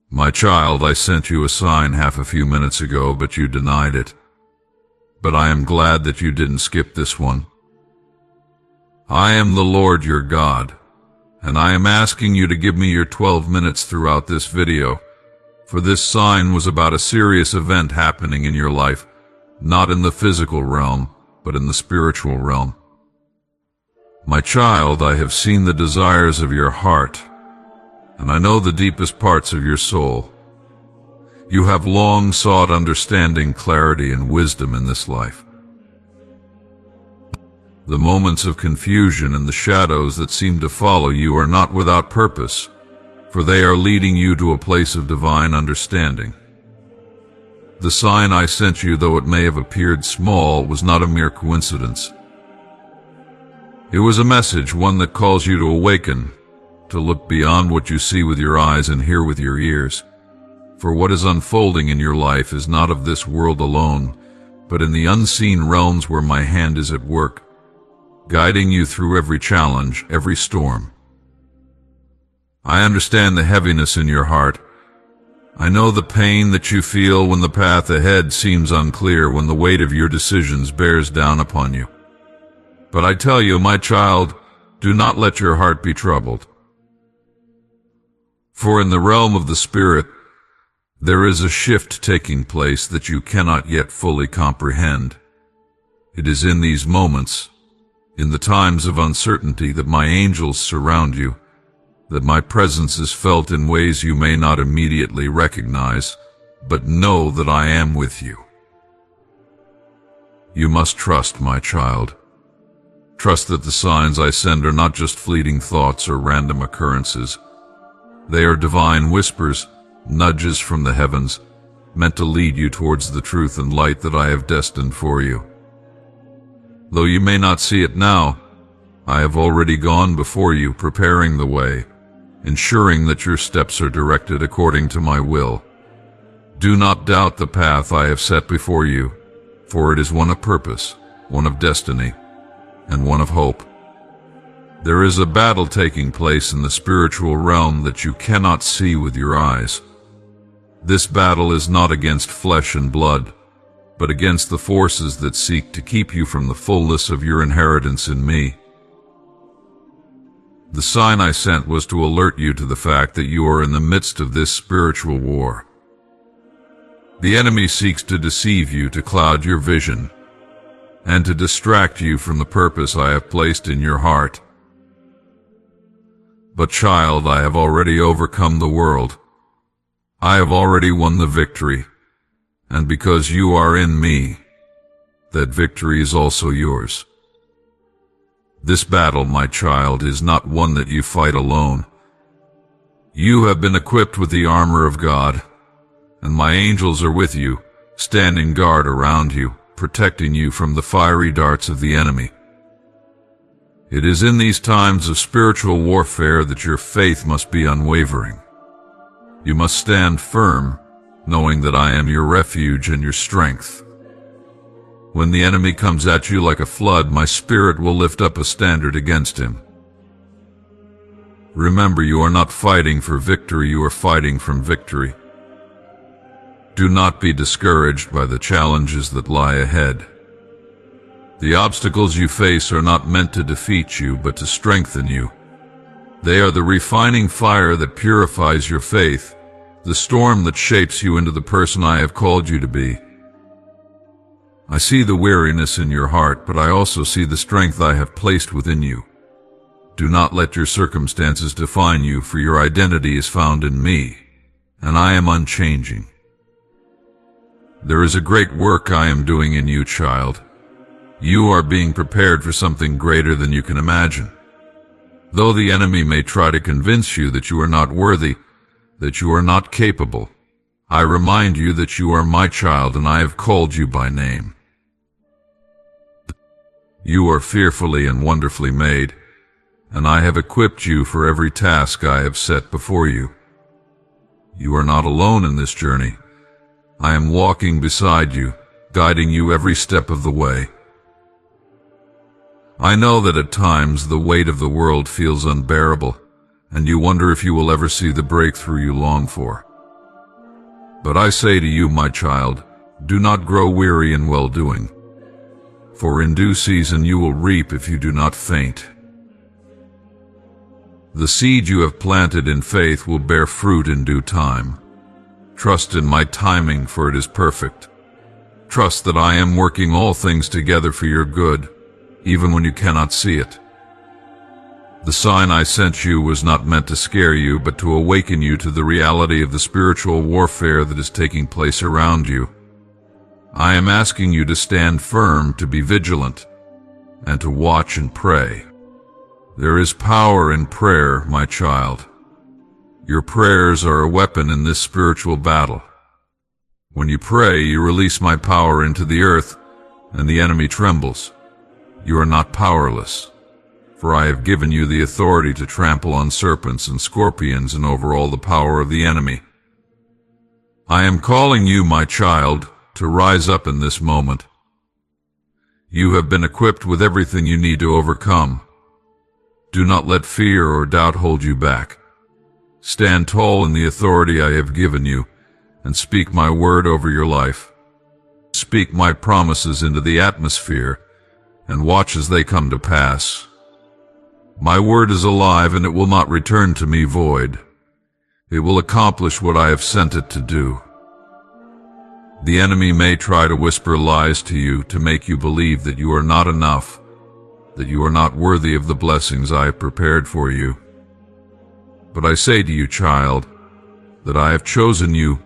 My child, I sent you a sign a few minutes ago, but you denied it. But I am glad that you didn't skip this one. I am the Lord your God, and I am asking you to give me your 12 minutes throughout this video, for this sign was about a serious event happening in your life, not in the physical realm, but in the spiritual realm. My child, I have seen the desires of your heart, and I know the deepest parts of your soul. You have long sought understanding, clarity, and wisdom in this life. The moments of confusion and the shadows that seem to follow you are not without purpose, for they are leading you to a place of divine understanding. The sign I sent you, though it may have appeared small, was not a mere coincidence. It was a message, one that calls you to awaken, to look beyond what you see with your eyes and hear with your ears. For what is unfolding in your life is not of this world alone, but in the unseen realms where my hand is at work, guiding you through every challenge, every storm. I understand the heaviness in your heart. I know the pain that you feel when the path ahead seems unclear, when the weight of your decisions bears down upon you. But I tell you, my child, do not let your heart be troubled. For in the realm of the Spirit, there is a shift taking place that you cannot yet fully comprehend. It is in these moments, in the times of uncertainty, that my angels surround you, that my presence is felt in ways you may not immediately recognize, but know that I am with you. You must trust, my child. Trust that the signs I send are not just fleeting thoughts or random occurrences. They are divine whispers, nudges from the heavens, meant to lead you towards the truth and light that I have destined for you. Though you may not see it now, I have already gone before you, preparing the way, ensuring that your steps are directed according to my will. Do not doubt the path I have set before you, for it is one of purpose, one of destiny, and one of hope. There is a battle taking place in the spiritual realm that you cannot see with your eyes. This battle is not against flesh and blood, but against the forces that seek to keep you from the fullness of your inheritance in me. The sign I sent was to alert you to the fact that you are in the midst of this spiritual war. The enemy seeks to deceive you, to cloud your vision, and to distract you from the purpose I have placed in your heart. But child, I have already overcome the world. I have already won the victory, and because you are in me, that victory is also yours. This battle, my child, is not one that you fight alone. You have been equipped with the armor of God, and my angels are with you, standing guard around you, protecting you from the fiery darts of the enemy. It is in these times of spiritual warfare that your faith must be unwavering. You must stand firm, knowing that I am your refuge and your strength. When the enemy comes at you like a flood, my spirit will lift up a standard against him. Remember, you are not fighting for victory, you are fighting from victory. Do not be discouraged by the challenges that lie ahead. The obstacles you face are not meant to defeat you, but to strengthen you. They are the refining fire that purifies your faith, the storm that shapes you into the person I have called you to be. I see the weariness in your heart, but I also see the strength I have placed within you. Do not let your circumstances define you, for your identity is found in me, and I am unchanging. There is a great work I am doing in you, child. You are being prepared for something greater than you can imagine. Though the enemy may try to convince you that you are not worthy, that you are not capable, I remind you that you are my child and I have called you by name. You are fearfully and wonderfully made, and I have equipped you for every task I have set before you. You are not alone in this journey. I am walking beside you, guiding you every step of the way. I know that at times the weight of the world feels unbearable, and you wonder if you will ever see the breakthrough you long for. But I say to you, my child, do not grow weary in well-doing, for in due season you will reap if you do not faint. The seed you have planted in faith will bear fruit in due time. Trust in my timing, for it is perfect. Trust that I am working all things together for your good, even when you cannot see it. The sign I sent you was not meant to scare you, but to awaken you to the reality of the spiritual warfare that is taking place around you. I am asking you to stand firm, to be vigilant, and to watch and pray. There is power in prayer, my child. Your prayers are a weapon in this spiritual battle. When you pray, you release my power into the earth, and the enemy trembles. You are not powerless, for I have given you the authority to trample on serpents and scorpions and over all the power of the enemy. I am calling you, my child, to rise up in this moment. You have been equipped with everything you need to overcome. Do not let fear or doubt hold you back. Stand tall in the authority I have given you, and speak my word over your life. Speak my promises into the atmosphere, and watch as they come to pass. My word is alive, and it will not return to me void. It will accomplish what I have sent it to do. The enemy may try to whisper lies to you to make you believe that you are not enough, that you are not worthy of the blessings I have prepared for you. But I say to you, child, that I have chosen you,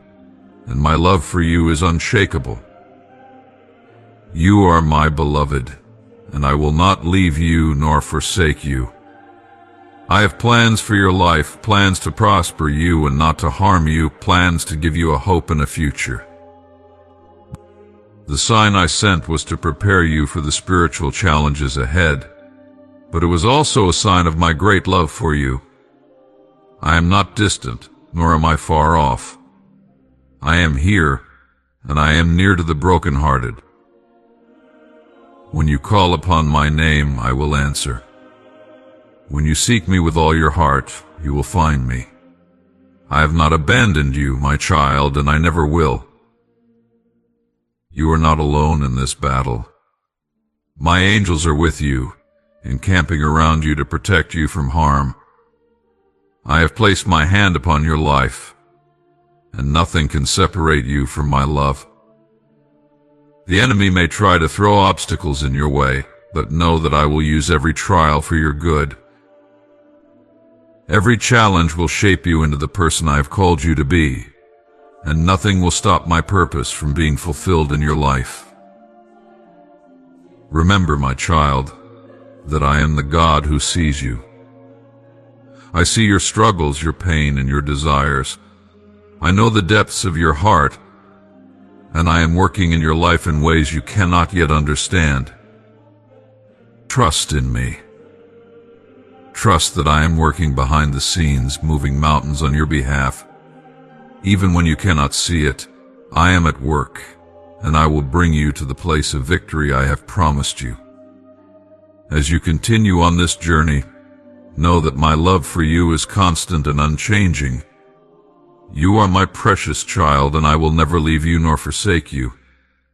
and my love for you is unshakable. You are my beloved, and I will not leave you nor forsake you. I have plans for your life, plans to prosper you and not to harm you, plans to give you a hope and a future. The sign I sent was to prepare you for the spiritual challenges ahead, but it was also a sign of my great love for you. I am not distant, nor am I far off. I am here, and I am near to the brokenhearted. When you call upon my name, I will answer. When you seek me with all your heart, you will find me. I have not abandoned you, my child, and I never will. You are not alone in this battle. My angels are with you, encamping around you to protect you from harm. I have placed my hand upon your life, and nothing can separate you from my love. The enemy may try to throw obstacles in your way, but know that I will use every trial for your good. Every challenge will shape you into the person I have called you to be, and nothing will stop my purpose from being fulfilled in your life. Remember, my child, that I am the God who sees you. I see your struggles, your pain, and your desires. I know the depths of your heart, and I am working in your life in ways you cannot yet understand. Trust in me. Trust that I am working behind the scenes, moving mountains on your behalf. Even when you cannot see it, I am at work, and I will bring you to the place of victory I have promised you. As you continue on this journey, know that my love for you is constant and unchanging. You are my precious child, and I will never leave you nor forsake you.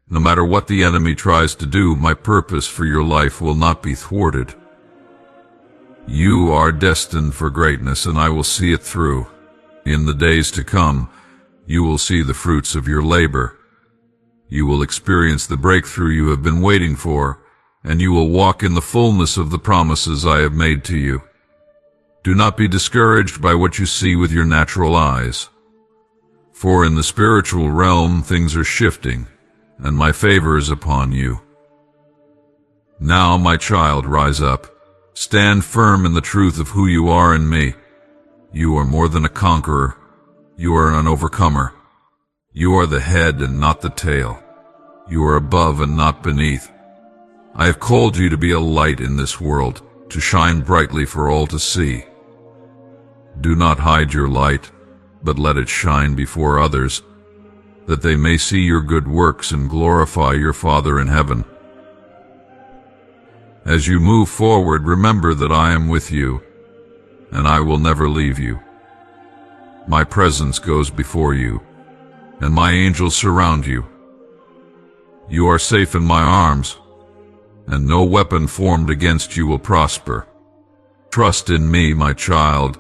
No matter what the enemy tries to do, my purpose for your life will not be thwarted. You are destined for greatness, and I will see it through. In the days to come, you will see the fruits of your labor. You will experience the breakthrough you have been waiting for, and you will walk in the fullness of the promises I have made to you. Do not be discouraged by what you see with your natural eyes. For in the spiritual realm things are shifting, and my favor is upon you. Now, my child, rise up. Stand firm in the truth of who you are in me. You are more than a conqueror. You are an overcomer. You are the head and not the tail. You are above and not beneath. I have called you to be a light in this world, to shine brightly for all to see. Do not hide your light, but let it shine before others, that they may see your good works and glorify your Father in heaven. As you move forward, remember that I am with you, and I will never leave you. My presence goes before you. and my angels surround you. You are safe in my arms, and no weapon formed against you will prosper. Trust in me, my child,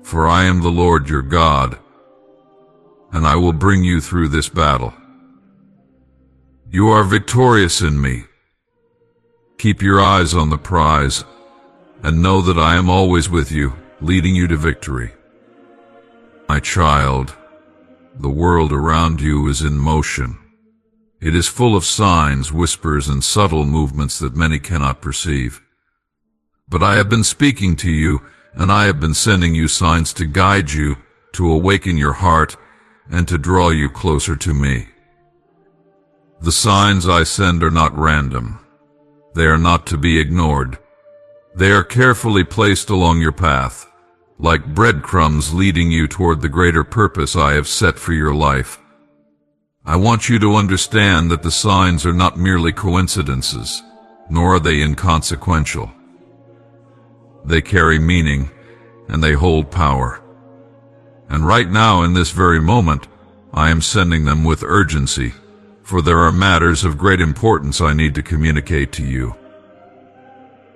for I am the Lord your God, and I will bring you through this battle. You are victorious in me. Keep your eyes on the prize, and know that I am always with you, leading you to victory. My child, the world around you is in motion. It is full of signs, whispers, and subtle movements that many cannot perceive. But I have been speaking to you, and I have been sending you signs to guide you, to awaken your heart, and to draw you closer to me. The signs I send are not random. They are not to be ignored. They are carefully placed along your path, like breadcrumbs leading you toward the greater purpose I have set for your life. I want you to understand that the signs are not merely coincidences, nor are they inconsequential. They carry meaning, and they hold power. And right now, in this very moment, I am sending them with urgency, for there are matters of great importance I need to communicate to you.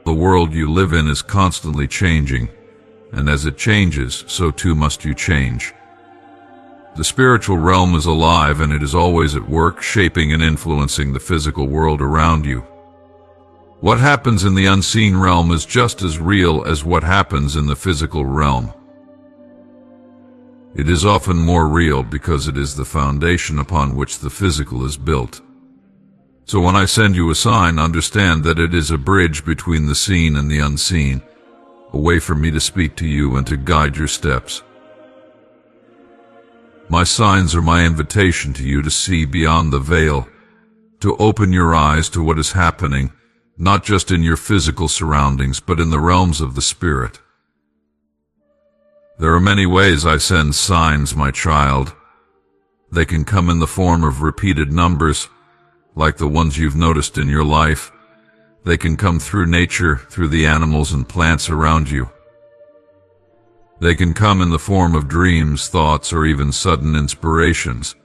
The world you live in is constantly changing, and as it changes, so too must you change. The spiritual realm is alive, and it is always at work, shaping and influencing the physical world around you. What happens in the unseen realm is just as real as what happens in the physical realm. It is often more real because it is the foundation upon which the physical is built. So when I send you a sign, understand that it is a bridge between the seen and the unseen, a way for me to speak to you and to guide your steps. My signs are my invitation to you to see beyond the veil, to open your eyes to what is happening, not just in your physical surroundings, but in the realms of the spirit. There are many ways I send signs, my child. They can come in the form of repeated numbers, like the ones you've noticed in your life. They can come through nature, through the animals and plants around you. They can come in the form of dreams, thoughts, or even sudden inspirations.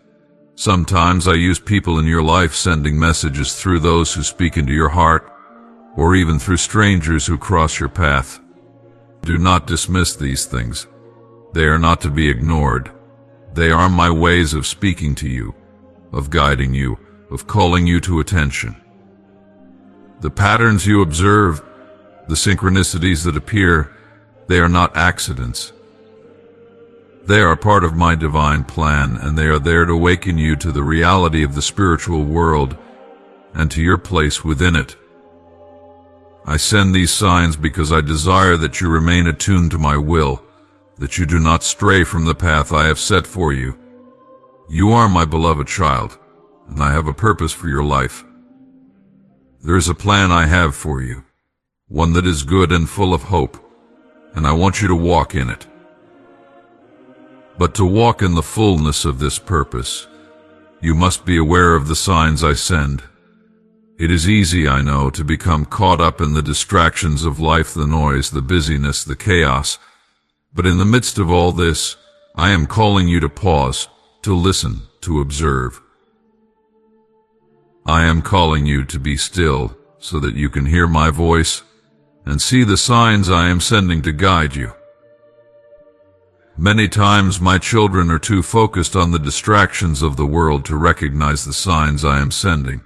Sometimes I use people in your life sending messages through those who speak into your heart, or even through strangers who cross your path. Do not dismiss these things. They are not to be ignored. They are my ways of speaking to you, of guiding you, of calling you to attention. The patterns you observe, the synchronicities that appear, they are not accidents. They are part of my divine plan, and they are there to awaken you to the reality of the spiritual world and to your place within it. I send these signs because I desire that you remain attuned to my will, that you do not stray from the path I have set for you. You are my beloved child, and I have a purpose for your life. There is a plan I have for you, one that is good and full of hope, and I want you to walk in it. But to walk in the fullness of this purpose, you must be aware of the signs I send. It is easy, I know, to become caught up in the distractions of life, the noise, the busyness, the chaos. But in the midst of all this, I am calling you to pause, to listen, to observe. I am calling you to be still so that you can hear my voice and see the signs I am sending to guide you. Many times my children are too focused on the distractions of the world to recognize the signs I am sending.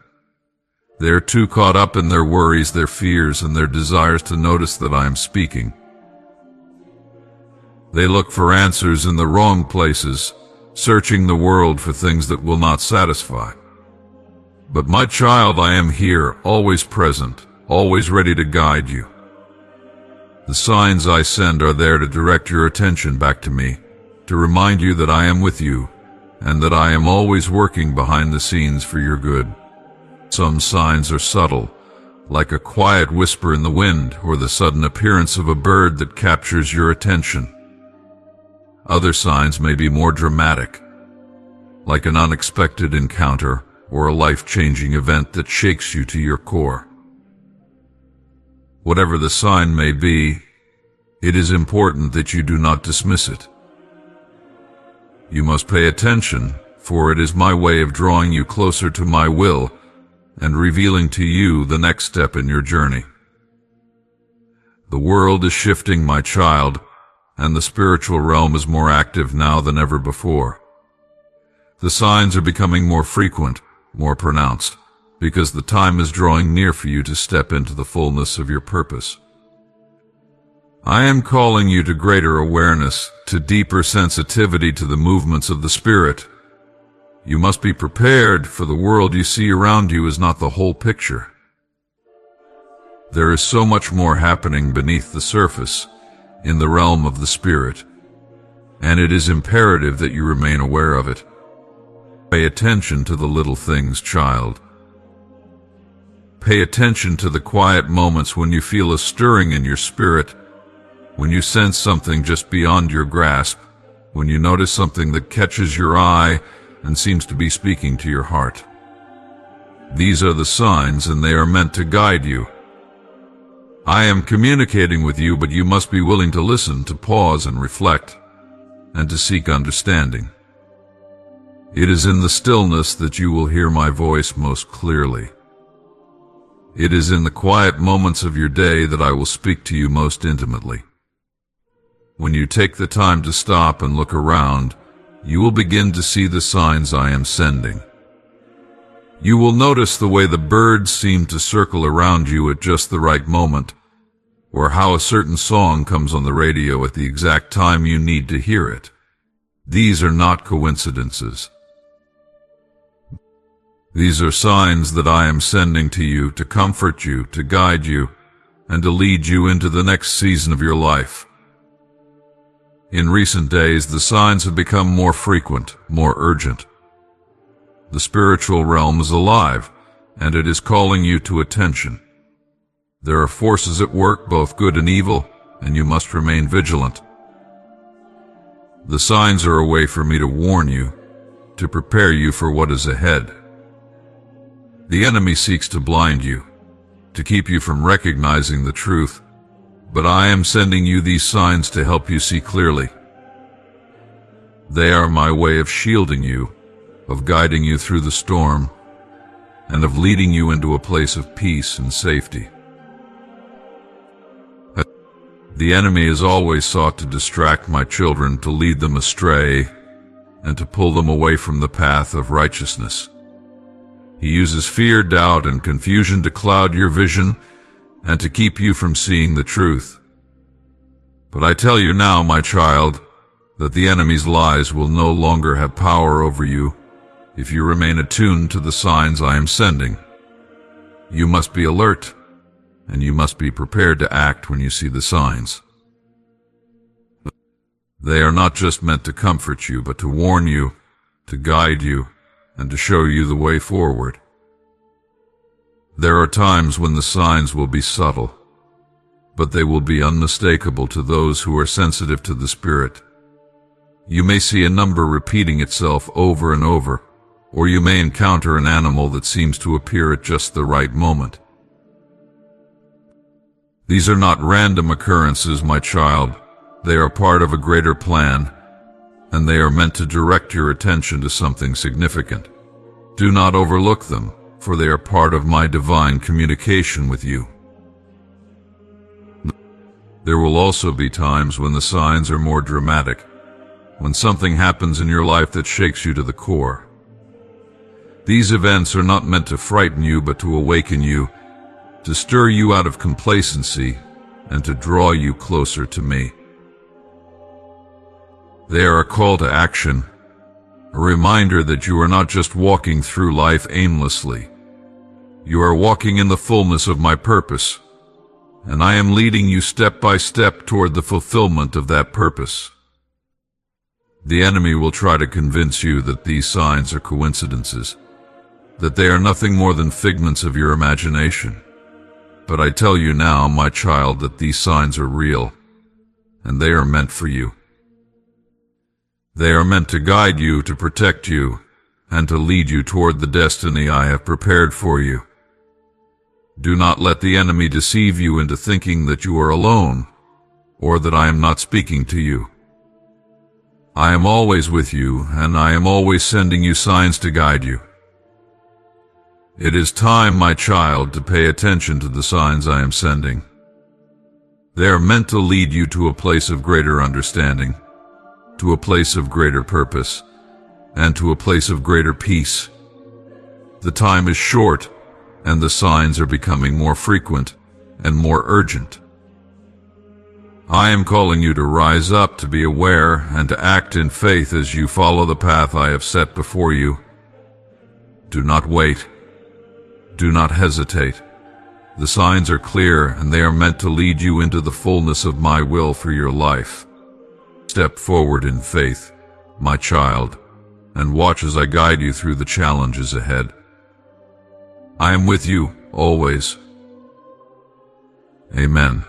They are too caught up in their worries, their fears, and their desires to notice that I am speaking. They look for answers in the wrong places, searching the world for things that will not satisfy. But my child, I am here, always present, always ready to guide you. The signs I send are there to direct your attention back to me, to remind you that I am with you, and that I am always working behind the scenes for your good. Some signs are subtle, like a quiet whisper in the wind or the sudden appearance of a bird that captures your attention. Other signs may be more dramatic, like an unexpected encounter or a life-changing event that shakes you to your core. Whatever the sign may be, it is important that you do not dismiss it. You must pay attention, for it is my way of drawing you closer to my will and revealing to you the next step in your journey. The world is shifting, my child, and the spiritual realm is more active now than ever before. The signs are becoming more frequent, more pronounced, because the time is drawing near for you to step into the fullness of your purpose. I am calling you to greater awareness, to deeper sensitivity to the movements of the Spirit. You must be prepared, for the world you see around you is not the whole picture. There is so much more happening beneath the surface, in the realm of the Spirit, and it is imperative that you remain aware of it. Pay attention to the little things, child. Pay attention to the quiet moments when you feel a stirring in your spirit, when you sense something just beyond your grasp, when you notice something that catches your eye and seems to be speaking to your heart. These are the signs, and they are meant to guide you. I am communicating with you, but you must be willing to listen, to pause and reflect, and to seek understanding. It is in the stillness that you will hear my voice most clearly. It is in the quiet moments of your day that I will speak to you most intimately. When you take the time to stop and look around, you will begin to see the signs I am sending. You will notice the way the birds seem to circle around you at just the right moment, or how a certain song comes on the radio at the exact time you need to hear it. These are not coincidences. These are signs that I am sending to you to comfort you, to guide you, and to lead you into the next season of your life. In recent days, the signs have become more frequent, more urgent. The spiritual realm is alive, and it is calling you to attention. There are forces at work, both good and evil, and you must remain vigilant. The signs are a way for me to warn you, to prepare you for what is ahead. The enemy seeks to blind you, to keep you from recognizing the truth, but I am sending you these signs to help you see clearly. They are my way of shielding you, of guiding you through the storm, and of leading you into a place of peace and safety. The enemy has always sought to distract my children, to lead them astray, and to pull them away from the path of righteousness. He uses fear, doubt, and confusion to cloud your vision and to keep you from seeing the truth. But I tell you now, my child, that the enemy's lies will no longer have power over you if you remain attuned to the signs I am sending. You must be alert, and you must be prepared to act when you see the signs. They are not just meant to comfort you, but to warn you, to guide you, and to show you the way forward. There are times when the signs will be subtle, but they will be unmistakable to those who are sensitive to the Spirit. You may see a number repeating itself over and over, or you may encounter an animal that seems to appear at just the right moment. These are not random occurrences, my child. They are part of a greater plan, and they are meant to direct your attention to something significant. Do not overlook them, for they are part of my divine communication with you. There will also be times when the signs are more dramatic, when something happens in your life that shakes you to the core. These events are not meant to frighten you, but to awaken you, to stir you out of complacency, and to draw you closer to me. They are a call to action, a reminder that you are not just walking through life aimlessly. You are walking in the fullness of my purpose, and I am leading you step by step toward the fulfillment of that purpose. The enemy will try to convince you that these signs are coincidences, that they are nothing more than figments of your imagination. But I tell you now, my child, that these signs are real, and they are meant for you. They are meant to guide you, to protect you, and to lead you toward the destiny I have prepared for you. Do not let the enemy deceive you into thinking that you are alone, or that I am not speaking to you. I am always with you, and I am always sending you signs to guide you. It is time, my child, to pay attention to the signs I am sending. They are meant to lead you to a place of greater understanding, to a place of greater purpose, and to a place of greater peace. The time is short, and the signs are becoming more frequent and more urgent. I am calling you to rise up, to be aware, and to act in faith as you follow the path I have set before you. Do not wait. Do not hesitate. The signs are clear, and they are meant to lead you into the fullness of my will for your life. Step forward in faith, my child, and watch as I guide you through the challenges ahead. I am with you always. Amen.